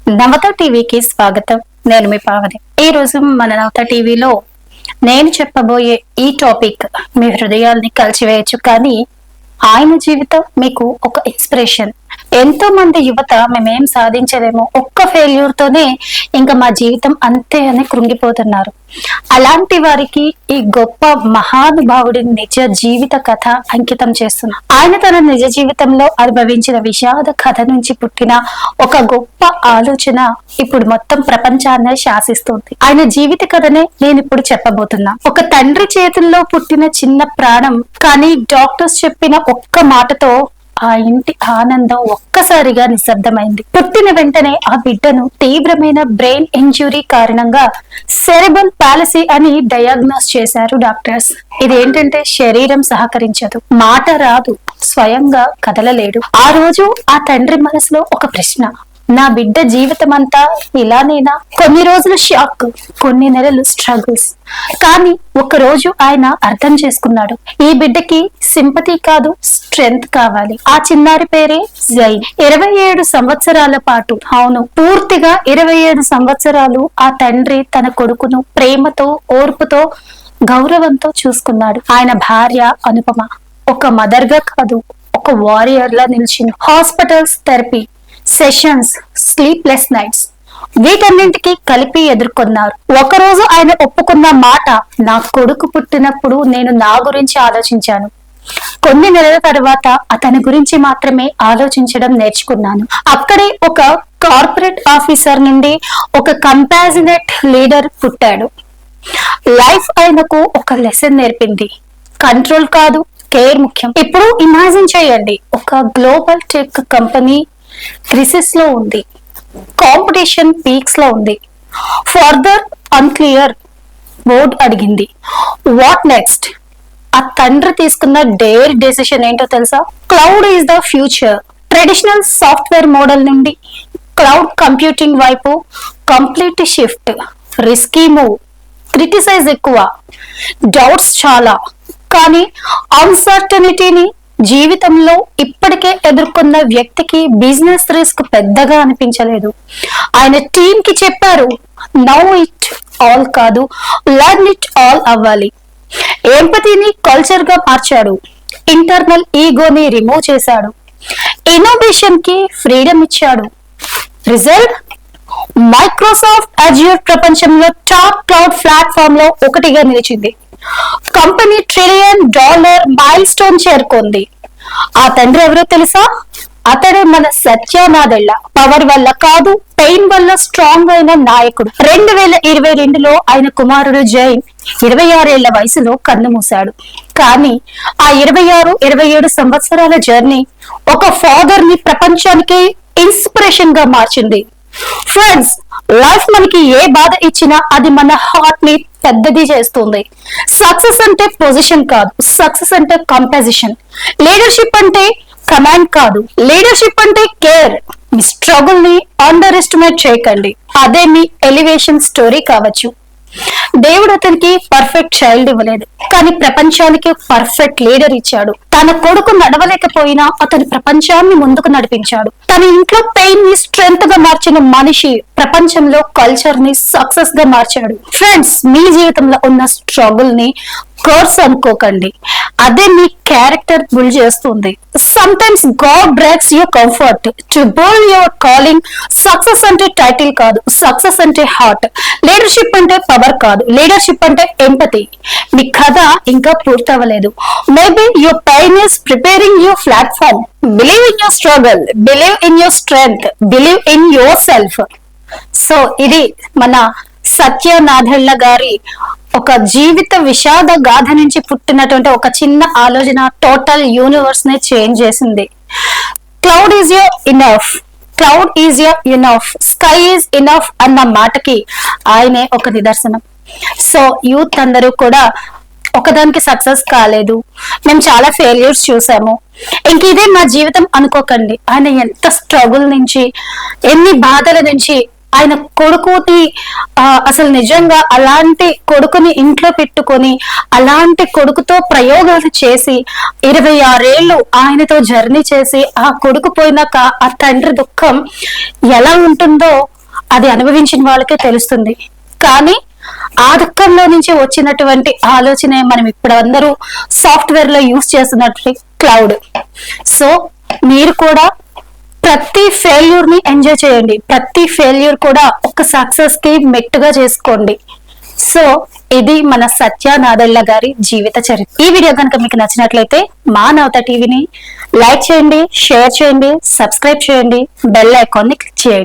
నవత టీవీకి స్వాగతం. నేను మీ పావని. ఈ రోజు మన నవత టీవీలో నేను చెప్పబోయే ఈ టాపిక్ మీ హృదయాల్ని కలిచివేయచ్చు, కానీ ఆయన జీవితం మీకు ఒక ఇన్స్పిరేషన్. ఎంతో మంది యువత మేమేం సాధించలేము, ఒక్క ఫెయిల్యూర్ తోనే ఇంకా మా జీవితం అంతే అని కృంగిపోతున్నారు. అలాంటి వారికి ఈ గొప్ప మహానుభావుడి నిజ జీవిత కథ అంకితం చేస్తున్నా. ఆయన తన నిజ జీవితంలో అనుభవించిన విషాద కథ నుంచి పుట్టిన ఒక గొప్ప ఆలోచన ఇప్పుడు మొత్తం ప్రపంచాన్ని శాసిస్తుంది. ఆయన జీవిత కథనే నేను ఇప్పుడు చెప్పబోతున్నా. ఒక తండ్రి చేతుల్లో పుట్టిన చిన్న ప్రాణం, కానీ డాక్టర్స్ చెప్పిన ఒక్క మాటతో ఆ ఇంటి ఆనందం ఒక్కసారిగా నిశ్శబ్దమైంది. పుట్టిన వెంటనే ఆ బిడ్డను తీవ్రమైన బ్రెయిన్ ఇంజురీ కారణంగా సెరెబ్రల్ పాలసీ అని డయాగ్నోస్ చేశారు డాక్టర్స్. ఇదేంటంటే శరీరం సహకరించదు, మాట రాదు, స్వయంగా కదలలేడు. ఆ రోజు ఆ తండ్రి మనసులో ఒక ప్రశ్న: నా బిడ్డ జీవితం అంతా ఇలానేనా? కొన్ని రోజులు షాక్, కొన్ని నెలలు స్ట్రగుల్స్. కానీ ఒక రోజు ఆయన అర్థం చేసుకున్నాడు, ఈ బిడ్డకి సింపతి కాదు, స్ట్రెంగ్త్ కావాలి. ఆ చిన్నారి పేరే జైన్. 27 సంవత్సరాల పాటు, అవును పూర్తిగా 27 సంవత్సరాలు ఆ తండ్రి తన కొడుకును ప్రేమతో, ఓర్పుతో, గౌరవంతో చూసుకున్నాడు. ఆయన భార్య అనుపమ ఒక మదర్ గా కాదు, ఒక వారియర్ లా నిలిచింది. Hospitals, therapy sessions, sleepless nights, వీటన్నింటికి కలిపి ఎదుర్కొన్నారు. ఒకరోజు ఆయన ఒప్పుకున్న మాట: నా కొడుకు పుట్టినప్పుడు నేను నా గురించి ఆలోచించాను, కొన్ని నెలల తర్వాత అతని గురించి మాత్రమే ఆలోచించడం నేర్చుకున్నాను. అక్కడే ఒక కార్పొరేట్ ఆఫీసర్ నుండి ఒక కంపాసినేట్ లీడర్ పుట్టాడు. లైఫ్ ఆయనకు ఒక లెసన్ నేర్పింది: కంట్రోల్ కాదు, కేర్ ముఖ్యం. ఇప్పుడు ఇమాజిన్ చేయండి, ఒక గ్లోబల్ టెక్ కంపెనీ క్రిసిస్ లో ఉంది, కాంపిటీషన్ పీక్స్ లో ఉంది. Further unclear. బోర్డ్ అడిగింది, వాట్ నెక్స్ట్? ఆ తండ్రి తీసుకున్న డేర్ డెసిషన్ ఏంటో తెలుసా? Cloud is the future. Traditional software model నుండి క్లౌడ్ కంప్యూటింగ్ వైపు complete shift. Risky move, criticise ఎక్కువ, డౌట్స్ చాలా. కానీ అన్సర్టనిటీని జీవితంలో ఇప్పటికే ఎదుర్కొన్న వ్యక్తికి బిజినెస్ రిస్క్ పెద్దగా అనిపించలేదు. ఆయన టీమ్ కి చెప్పారు, నౌ ఇట్ ఆల్ కాదు, లర్న్ ఇట్ ఆల్ అవ్వాలి. ఎంపతిని కల్చర్ గా మార్చాడు, ఇంటర్నల్ ఈగోని రిమూవ్ చేశాడు, ఇన్నోవేషన్ కి ఫ్రీడమ్ ఇచ్చాడు. రిజల్ట్: మైక్రోసాఫ్ట్ అజ్యూర్ ప్రపంచంలో టాప్ క్లౌడ్ ప్లాట్ఫామ్ లో ఒకటిగా నిలిచింది. కంపెనీ $1 ట్రిలియన్ మైల్ స్టోన్ చేరుకుంది. ఆ తండ్రి ఎవరో తెలుసా? అతడే మన సత్యనాథెళ్ళ. పవర్ వల్ల కాదు, పెయిన్ వల్ల స్ట్రాంగ్ అయిన నాయకుడు. 2022లో ఆయన కుమారుడు జైన్ 26 ఏళ్ల వయసులో కన్ను మూశాడు. కానీ ఆ 26-27 సంవత్సరాల జర్నీ ఒక ఫాదర్ ని ప్రపంచానికి ఇన్స్పిరేషన్ గా మార్చింది. ఫ్రెండ్స్, లైఫ్ మనకి ఏ బాధ ఇచ్చినా అది మన హార్ట్ ని పెద్దది చేస్తుంది. సక్సెస్ అంటే పొజిషన్ కాదు, సక్సెస్ అంటే కంపాజిషన్. లీడర్షిప్ అంటే కమాండ్ కాదు, లీడర్షిప్ అంటే కేర్. మీ స్ట్రగుల్ ని అండర్ ఎస్టిమేట్ చేయకండి, అదే మీ ఎలివేషన్ స్టోరీ కావచ్చు. దేవుడు అతనికి పర్ఫెక్ట్ చైల్డ్ ఇవ్వలేదు, కానీ ప్రపంచానికి పర్ఫెక్ట్ లీడర్ ఇచ్చాడు. తన కొడుకు నడవలేకపోయినా అతని ప్రపంచాన్ని ముందుకు నడిపించాడు. తన ఇంట్లో పెయిన్ ని స్ట్రెంగ్త్ గా మార్చిన మనిషి ప్రపంచంలో కల్చర్ ని సక్సెస్ గా మార్చాడు. ఫ్రెండ్స్, మీ జీవితంలో ఉన్న స్ట్రగుల్ ని కర్స్ అనుకోకండి, అదే మీ క్యారెక్టర్ బిల్డ్ చేస్తుంది. Some times God breaks your comfort to build your calling. Success అంటే టైటిల్ కాదు, సక్సెస్ అంటే హార్ట్. లీడర్షిప్ అంటే పవర్ కాదు, లీడర్షిప్ అంటే ఎంపతి. మీ కథ ఇంకా పూర్తవలేదు. Maybe your pain is preparing your platform. Believe in your struggle, believe in your strength, believe in your self. So ఇది మన సత్యనాథెళ్ళ గారి ఒక జీవిత విషాద గాథ నుంచి పుట్టినటువంటి ఒక చిన్న ఆలోచన టోటల్ యూనివర్స్ ని చేంజ్ చేసింది. Cloud is your enough, cloud is your enough, sky is enough అన్న మాటకి ఆయనే ఒక నిదర్శనం. సో యూత్ అందరూ కూడా ఒకదానికి సక్సెస్ కాలేదు, మేము చాలా ఫెయిల్యూర్స్ చూసాము, ఇంక ఇదే మా జీవితం అనుకోకండి. ఆయన ఎంత స్ట్రగుల్ నుంచి, ఎన్ని బాధల నుంచి ఆయన కొడుకుని అసలు నిజంగా అలాంటి కొడుకుని ఇంట్లో పెట్టుకొని అలాంటి కొడుకుతో ప్రయోగాలు చేసి 26 ఏళ్ళు ఆయనతో జర్నీ చేసి ఆ కొడుకు పోయినాక ఆ తండ్రి దుఃఖం ఎలా ఉంటుందో అది అనుభవించిన వాళ్ళకే తెలుస్తుంది. కానీ ఆ దుఃఖంలో నుంచి వచ్చినటువంటి ఆలోచనే మనం ఇప్పుడు అందరూ సాఫ్ట్వేర్ లో యూస్ చేస్తున్నటువంటి క్లౌడ్. సో మీరు కూడా ప్రతి ఫెయిల్యూర్ ని ఎంజాయ్ చేయండి, ప్రతి ఫెయిల్యూర్ కూడా ఒక సక్సెస్ కి మెట్టుగా చేసుకోండి. సో ఇది మన సత్య నాదెళ్ల గారి జీవిత చరిత్ర. ఈ వీడియో కనుక మీకు నచ్చినట్లయితే మా నవత టీవీని లైక్ చేయండి, షేర్ చేయండి, సబ్స్క్రైబ్ చేయండి, బెల్ ఐకాన్ ని క్లిక్ చేయండి.